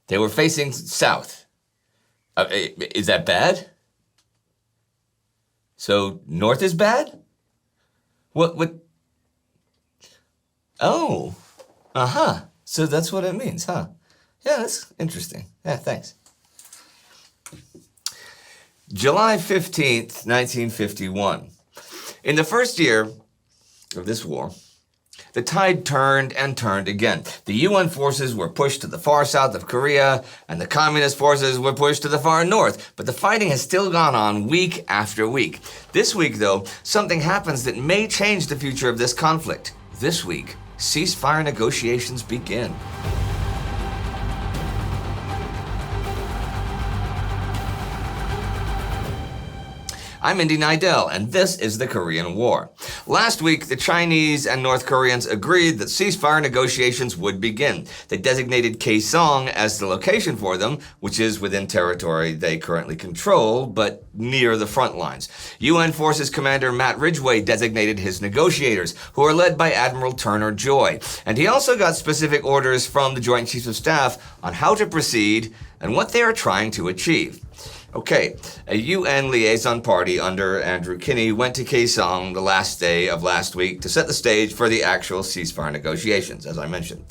They were facing south. Is that bad? So north is bad? What? Oh, so that's what it means, huh? Yeah, that's interesting. Yeah, thanks. July 15th, 1951. In the first year of this war, the tide turned and turned again. The UN forces were pushed to the far south of Korea, and the communist forces were pushed to the far north. But the fighting has still gone on week after week. This week, though, something happens that may change the future of this conflict. This week, ceasefire negotiations begin. I'm Indy Neidell, and this is the Korean War. Last week, the Chinese and North Koreans agreed that ceasefire negotiations would begin. They designated Kaesong as the location for them, which is within territory they currently control, but near the front lines. UN Forces Commander Matt Ridgway designated his negotiators, who are led by Admiral Turner Joy. And he also got specific orders from the Joint Chiefs of Staff on how to proceed and what they are trying to achieve. Okay, a UN liaison party under Andrew Kinney went to Kaesong the last day of last week to set the stage for the actual ceasefire negotiations, as I mentioned.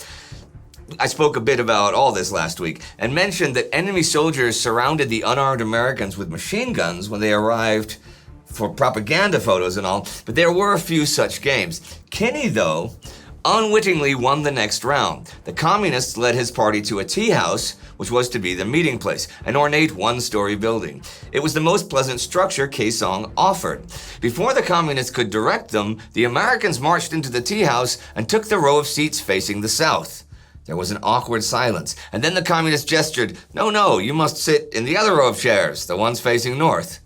I spoke a bit about all this last week and mentioned that enemy soldiers surrounded the unarmed Americans with machine guns when they arrived for propaganda photos and all, but there were a few such games. Kinney, though, unwittingly won the next round. The communists led his party to a tea house, which was to be the meeting place, an ornate one-story building. It was the most pleasant structure Kaesong offered. Before the communists could direct them, the Americans marched into the tea house and took the row of seats facing the south. There was an awkward silence, and then the communists gestured, No, you must sit in the other row of chairs, the ones facing north.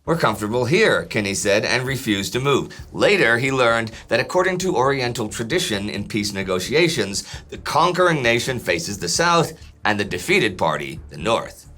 We're comfortable here, Kinney said, and refused to move. Later, he learned that according to Oriental tradition in peace negotiations, the conquering nation faces the south and the defeated party, the north.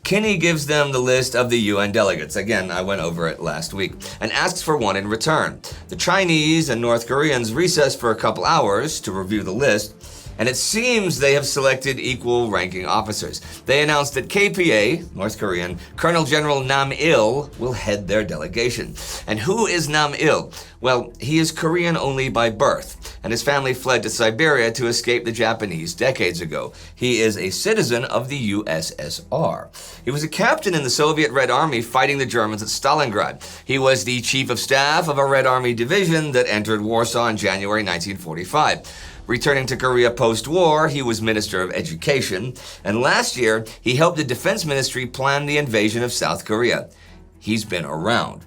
Kinney gives them the list of the UN delegates, again, I went over it last week, and asks for one in return. The Chinese and North Koreans recess for a couple hours to review the list, and it seems they have selected equal-ranking officers. They announced that KPA, North Korean, Colonel General Nam-il will head their delegation. And who is Nam-il? Well, he is Korean only by birth, and his family fled to Siberia to escape the Japanese decades ago. He is a citizen of the USSR. He was a captain in the Soviet Red Army fighting the Germans at Stalingrad. He was the chief of staff of a Red Army division that entered Warsaw in January 1945. Returning to Korea post-war, he was Minister of Education, and last year, he helped the Defense Ministry plan the invasion of South Korea. He's been around.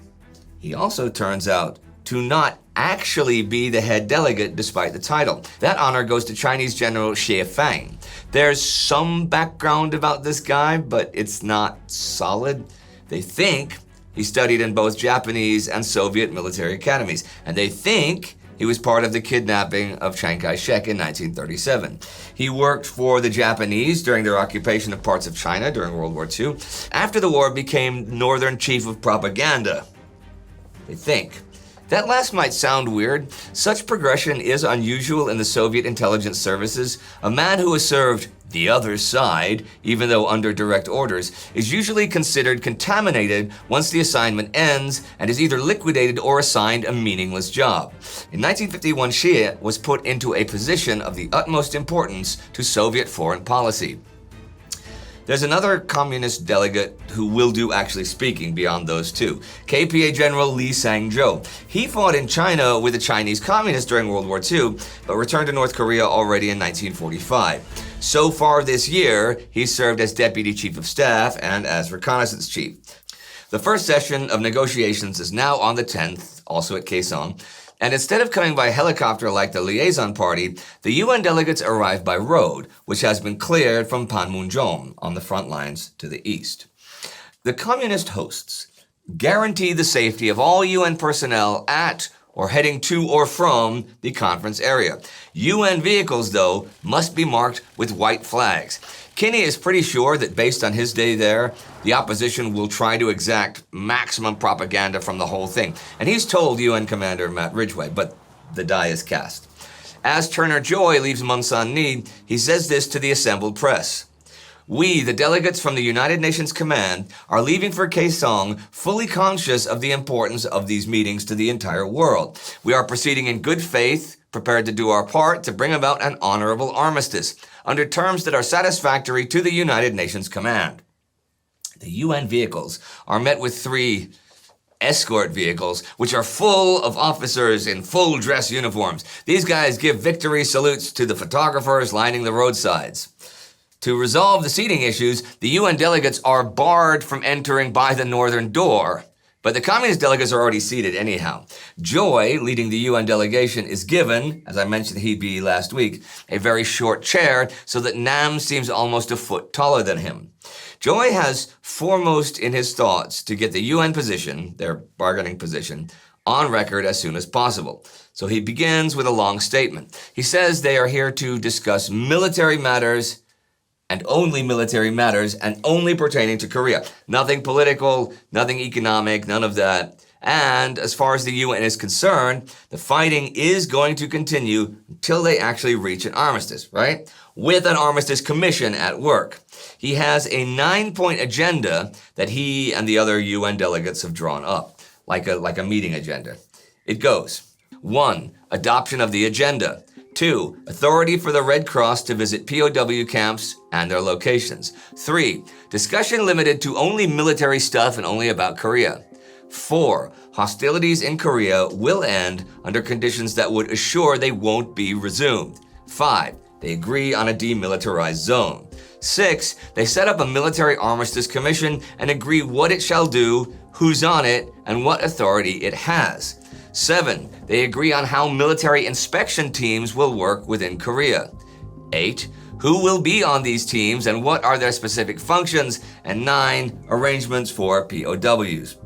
He also turns out to not actually be the head delegate despite the title. That honor goes to Chinese General Xie Fang. There's some background about this guy, but it's not solid. They think he studied in both Japanese and Soviet military academies, and they think he was part of the kidnapping of Chiang Kai-shek in 1937. He worked for the Japanese during their occupation of parts of China during World War II. After the war, became Northern Chief of Propaganda. They think. That last might sound weird. Such progression is unusual in the Soviet intelligence services. A man who has served the other side, even though under direct orders, is usually considered contaminated once the assignment ends and is either liquidated or assigned a meaningless job. In 1951, Xie was put into a position of the utmost importance to Soviet foreign policy. There's another communist delegate who will do actually speaking beyond those two, KPA General Lee Sang-jo. He fought in China with the Chinese communists during World War II, but returned to North Korea already in 1945. So far this year, he served as Deputy Chief of Staff and as Reconnaissance Chief. The first session of negotiations is now on the 10th, also at Kaesong, and instead of coming by helicopter like the liaison party, the UN delegates arrive by road, which has been cleared from Panmunjom on the front lines to the east. The communist hosts guarantee the safety of all UN personnel at or heading to or from the conference area. UN vehicles, though, must be marked with white flags. Kinney is pretty sure that based on his day there, the opposition will try to exact maximum propaganda from the whole thing. And he's told UN Commander Matt Ridgway, but the die is cast. As Turner Joy leaves Munsan-ni, he says this to the assembled press. We, the delegates from the United Nations Command, are leaving for Kaesong fully conscious of the importance of these meetings to the entire world. We are proceeding in good faith, prepared to do our part to bring about an honorable armistice, under terms that are satisfactory to the United Nations Command. The UN vehicles are met with 3 escort vehicles, which are full of officers in full dress uniforms. These guys give victory salutes to the photographers lining the roadsides. To resolve the seating issues, the UN delegates are barred from entering by the northern door. But the communist delegates are already seated anyhow. Joy, leading the UN delegation, is given, as I mentioned he'd be last week, a very short chair so that Nam seems almost a foot taller than him. Joy has foremost in his thoughts to get the UN position, their bargaining position, on record as soon as possible. So he begins with a long statement. He says they are here to discuss military matters and only pertaining to Korea. Nothing political, nothing economic, none of that. And as far as the UN is concerned, the fighting is going to continue until they actually reach an armistice, right? With an armistice commission at work. He has a 9-point agenda that he and the other UN delegates have drawn up, like a meeting agenda. It goes: 1. Adoption of the agenda. 2. Authority for the Red Cross to visit POW camps and their locations. 3. Discussion limited to only military stuff and only about Korea. 4. Hostilities in Korea will end under conditions that would assure they won't be resumed. 5. They agree on a demilitarized zone. 6. They set up a military armistice commission and agree what it shall do, who's on it, and what authority it has. 7. They agree on how military inspection teams will work within Korea. 8. Who will be on these teams and what are their specific functions? And 9. Arrangements for POWs.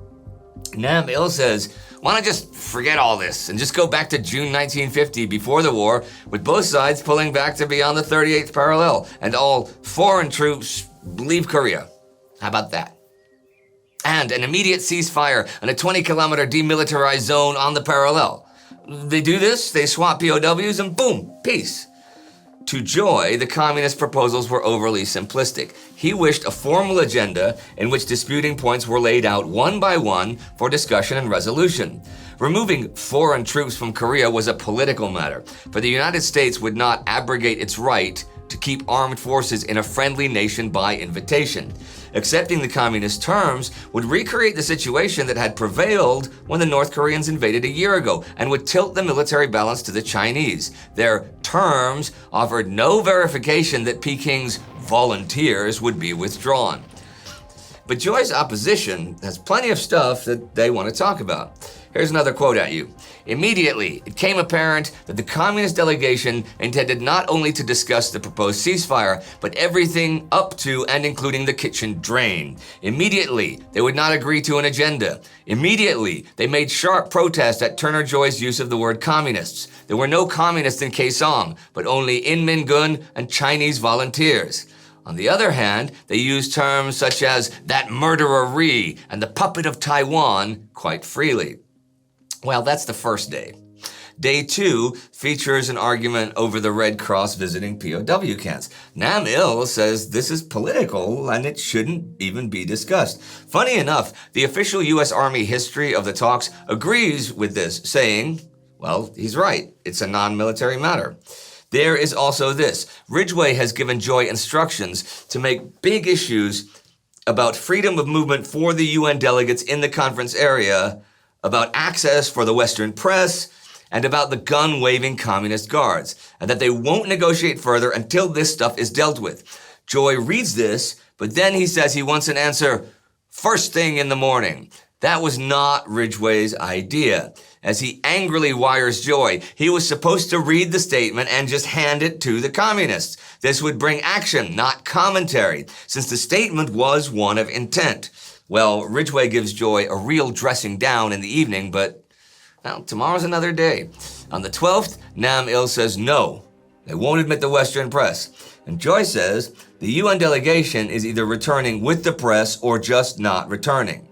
Neidell says, why not just forget all this and just go back to June 1950 before the war, with both sides pulling back to beyond the 38th parallel and all foreign troops leave Korea. How about that? And an immediate ceasefire and a 20-kilometer demilitarized zone on the parallel. They do this, they swap POWs, and boom, peace. To Joy, the communist proposals were overly simplistic. He wished a formal agenda in which disputing points were laid out one by one for discussion and resolution. Removing foreign troops from Korea was a political matter, for the United States would not abrogate its right to keep armed forces in a friendly nation by invitation. Accepting the communist terms would recreate the situation that had prevailed when the North Koreans invaded a year ago and would tilt the military balance to the Chinese. Their terms offered no verification that Peking's volunteers would be withdrawn. But Joy's opposition has plenty of stuff that they want to talk about. Here's another quote at you. Immediately, it became apparent that the Communist delegation intended not only to discuss the proposed ceasefire, but everything up to and including the kitchen drain. Immediately, they would not agree to an agenda. Immediately, they made sharp protest at Turner Joy's use of the word communists. There were no communists in Kaesong, but only Inmin-gun and Chinese volunteers. On the other hand, they used terms such as that murderer Rhee and the puppet of Taiwan quite freely. Well, that's the first day. Day 2 features an argument over the Red Cross visiting POW camps. Neidell says this is political and it shouldn't even be discussed. Funny enough, the official U.S. Army history of the talks agrees with this, saying, well, he's right, it's a non-military matter. There is also this. Ridgway has given Joy instructions to make big issues about freedom of movement for the UN delegates in the conference area, about access for the Western press, and about the gun-waving communist guards, and that they won't negotiate further until this stuff is dealt with. Joy reads this, but then he says he wants an answer first thing in the morning. That was not Ridgway's idea. As he angrily wires Joy, he was supposed to read the statement and just hand it to the communists. This would bring action, not commentary, since the statement was one of intent. Well, Ridgway gives Joy a real dressing down in the evening, but well, tomorrow's another day. On the 12th, Neidell says no, they won't admit the Western press. And Joy says the UN delegation is either returning with the press or just not returning.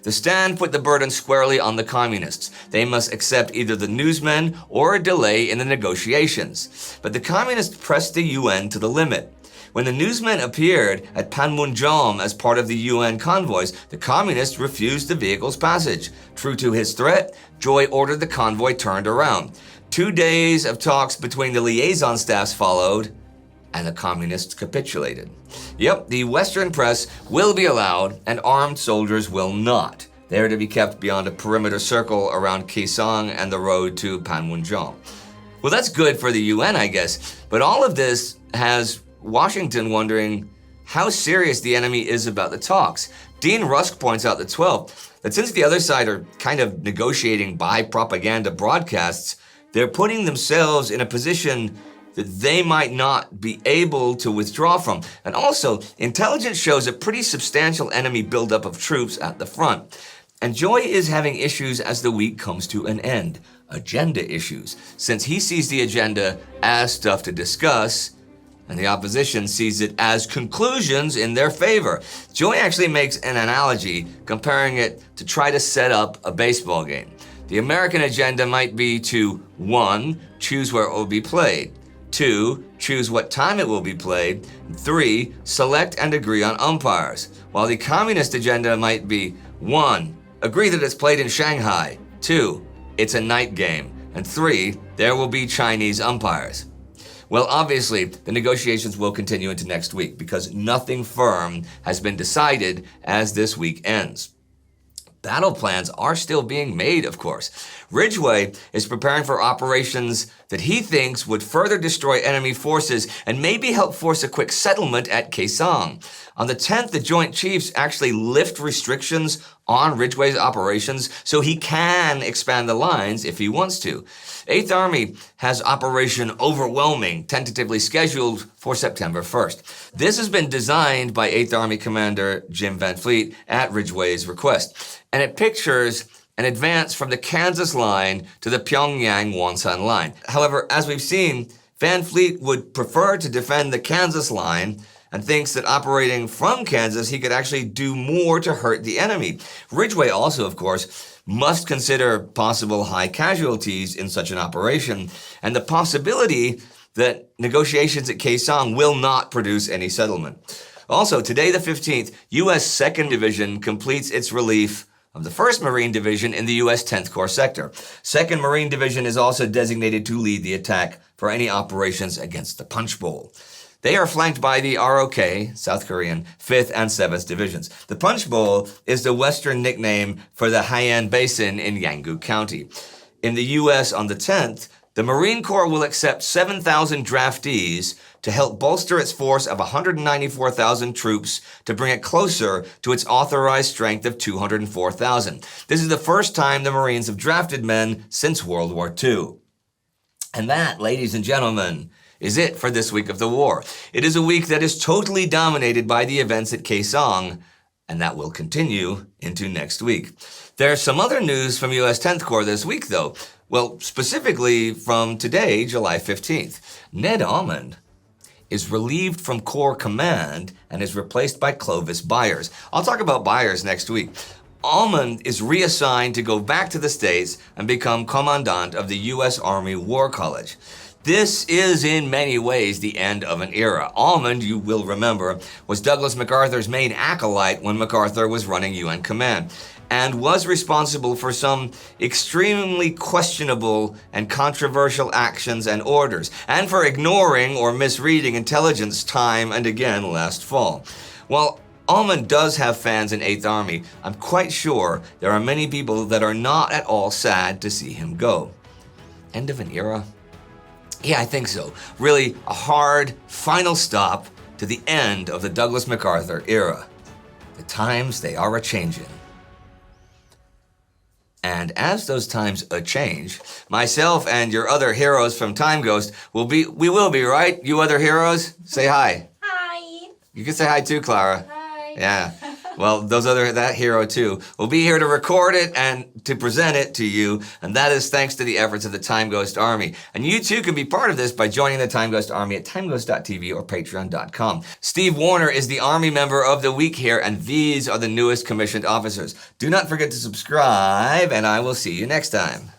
The stand put the burden squarely on the communists. They must accept either the newsmen or a delay in the negotiations. But the communists pressed the UN to the limit. When the newsmen appeared at Panmunjom as part of the UN convoys, the communists refused the vehicle's passage. True to his threat, Choi ordered the convoy turned around. 2 days of talks between the liaison staffs followed, and the communists capitulated. Yep, the Western press will be allowed, and armed soldiers will not. They are to be kept beyond a perimeter circle around Kaesong and the road to Panmunjom. Well, that's good for the UN, I guess, but all of this has Washington wondering how serious the enemy is about the talks. Dean Rusk points out the 12th that since the other side are kind of negotiating by propaganda broadcasts, they're putting themselves in a position that they might not be able to withdraw from. And also, intelligence shows a pretty substantial enemy buildup of troops at the front. And Choi is having issues as the week comes to an end. Agenda issues, since he sees the agenda as stuff to discuss, and the opposition sees it as conclusions in their favor. Choi actually makes an analogy, comparing it to try to set up a baseball game. The American agenda might be to 1. Choose where it will be played. 2. Choose what time it will be played. 3. Select and agree on umpires. While the communist agenda might be 1. Agree that it's played in Shanghai. 2. It's a night game. And 3. There will be Chinese umpires. Well, obviously, the negotiations will continue into next week because nothing firm has been decided as this week ends. Battle plans are still being made, of course. Ridgway is preparing for operations that he thinks would further destroy enemy forces and maybe help force a quick settlement at Kaesong. On the 10th, the Joint Chiefs actually lift restrictions on Ridgway's operations so he can expand the lines if he wants to. 8th Army has Operation Overwhelming tentatively scheduled for September 1st. This has been designed by 8th Army Commander Jim Van Fleet at Ridgway's request, and it pictures an advance from the Kansas line to the Pyongyang-Wonsan line. However, as we've seen, Van Fleet would prefer to defend the Kansas line and thinks that operating from Kansas, he could actually do more to hurt the enemy. Ridgway also, of course, must consider possible high casualties in such an operation and the possibility that negotiations at Kaesong will not produce any settlement. Also, today the 15th, U.S. 2nd Division completes its relief of the 1st Marine Division in the U.S. 10th Corps sector. 2nd Marine Division is also designated to lead the attack for any operations against the Punch Bowl. They are flanked by the ROK, South Korean, 5th and 7th Divisions. The Punch Bowl is the Western nickname for the Haiyan Basin in Yanggu County. In the U.S. on the 10th, the Marine Corps will accept 7,000 draftees to help bolster its force of 194,000 troops to bring it closer to its authorized strength of 204,000. This is the first time the Marines have drafted men since World War II. And that, ladies and gentlemen, is it for this week of the war. It is a week that is totally dominated by the events at Kaesong, and that will continue into next week. There's some other news from U.S. 10th Corps this week, though. Well, specifically from today, July 15th. Ned Almond is relieved from Corps Command and is replaced by Clovis Byers. I'll talk about Byers next week. Almond is reassigned to go back to the States and become Commandant of the U.S. Army War College. This is in many ways the end of an era. Almond, you will remember, was Douglas MacArthur's main acolyte when MacArthur was running UN command, and was responsible for some extremely questionable and controversial actions and orders, and for ignoring or misreading intelligence time and again last fall. While Almond does have fans in 8th Army, I'm quite sure there are many people that are not at all sad to see him go. End of an era? Yeah, I think so. Really, a hard, final stop to the end of the Douglas MacArthur era. The times, they are a-changin'. And as those times a-change, myself and your other heroes from Time Ghost we will be, right? You other heroes? Say hi. Hi. You can say hi too, Clara. Hi. Yeah. Well, that hero too, will be here to record it and to present it to you, and that is thanks to the efforts of the Time Ghost Army. And you too can be part of this by joining the Time Ghost Army at timeghost.tv or patreon.com. Steve Warner is the Army member of the week here, and these are the newest commissioned officers. Do not forget to subscribe, and I will see you next time.